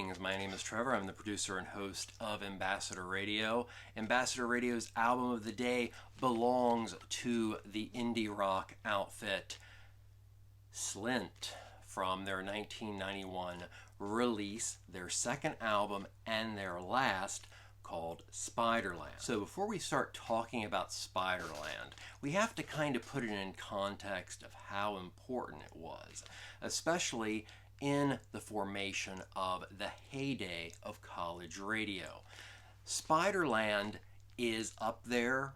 Greetings, my name is Trevor. I'm the producer and host of Ambassador Radio. Ambassador Radio's album of the day belongs to the indie rock outfit Slint from their 1991 release, their second album and their last, called Spiderland. So before we start talking about Spiderland, we have to kind of put it in context of how important it was, especially in the formation of the heyday of college radio. Spiderland is up there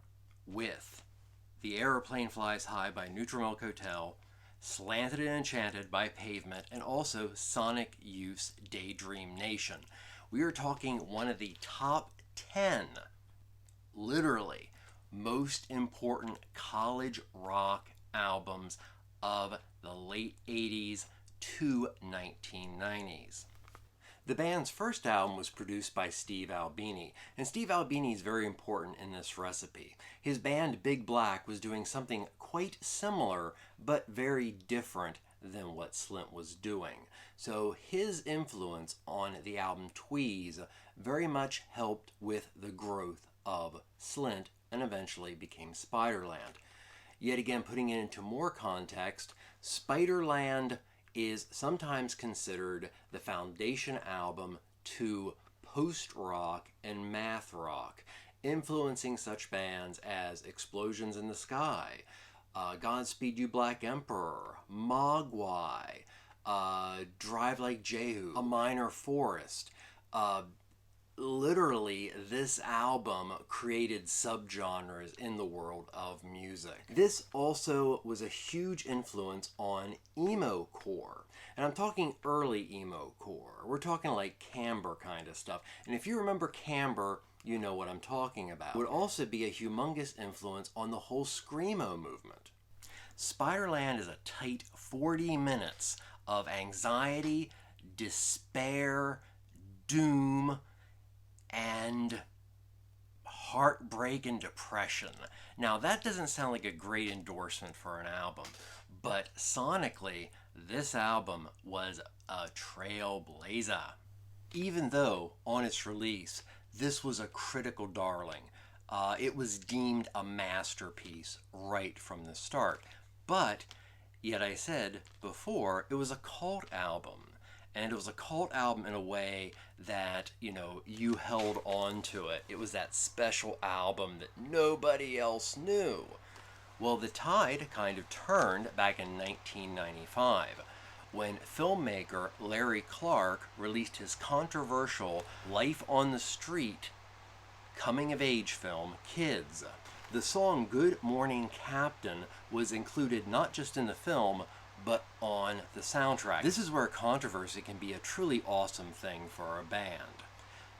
with The Aeroplane Flies High by Neutral Milk Hotel, Slanted and Enchanted by Pavement, and also Sonic Youth's Daydream Nation. We are talking one of the top 10, literally, most important college rock albums of the late 80s to 1990s. The band's first album was produced by Steve Albini, and Steve Albini is very important in this recipe. His band Big Black was doing something quite similar, but very different than what Slint was doing. So his influence on the album Tweez very much helped with the growth of Slint and eventually became Spiderland. Yet again, putting it into more context, Spiderland is sometimes considered the foundation album to post-rock and math rock, influencing such bands as Explosions in the Sky, Godspeed You Black Emperor, Mogwai, Drive Like Jehu, A Minor Forest. Literally, this album created subgenres in the world of music. This also was a huge influence on Emo-core. And I'm talking early Emo-core. We're talking like Camber kind of stuff. And if you remember Camber, you know what I'm talking about. It would also be a humongous influence on the whole Screamo movement. Spiderland is a tight 40 minutes of anxiety, despair, doom, and heartbreak and depression. Now that doesn't sound like a great endorsement for an album, but sonically, this album was a trailblazer. Even though, on its release, this was a critical darling, it was deemed a masterpiece right from the start. But, yet I said before, it was a cult album. And it was a cult album in a way that, you held on to it. It was that special album that nobody else knew. Well, the tide kind of turned back in 1995 when filmmaker Larry Clark released his controversial Life on the Street coming-of-age film, Kids. The song Good Morning Captain was included not just in the film, but on the soundtrack. This is where controversy can be a truly awesome thing for a band.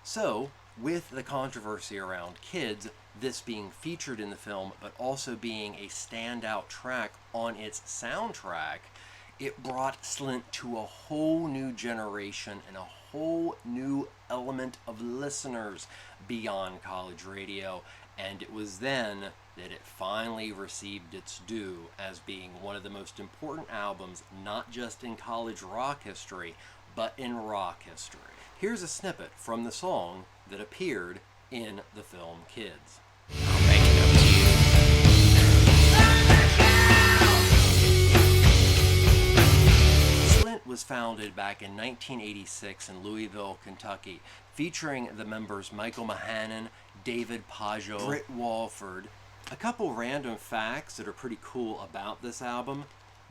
So, with the controversy around Kids, this being featured in the film, but also being a standout track on its soundtrack, it brought Slint to a whole new generation and a whole new element of listeners beyond college radio, and it was then that it finally received its due as being one of the most important albums, not just in college rock history, but in rock history. Here's a snippet from the song that appeared in the film Kids. I'll make it up to you. Slint was founded back in 1986 in Louisville, Kentucky, featuring the members Michael Mahanan, David Pajot, Britt Walford. A couple random facts that are pretty cool about this album.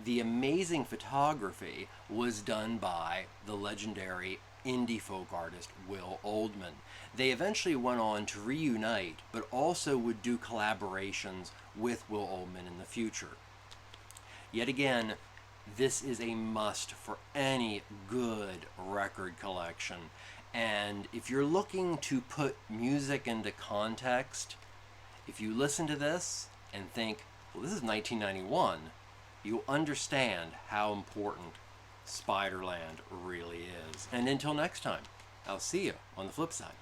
The amazing photography was done by the legendary indie folk artist Will Oldham. They eventually went on to reunite, but also would do collaborations with Will Oldham in the future. Yet again, this is a must for any good record collection. And if you're looking to put music into context, if you listen to this and think, well, this is 1991, you'll understand how important Spiderland really is. And until next time, I'll see you on the flip side.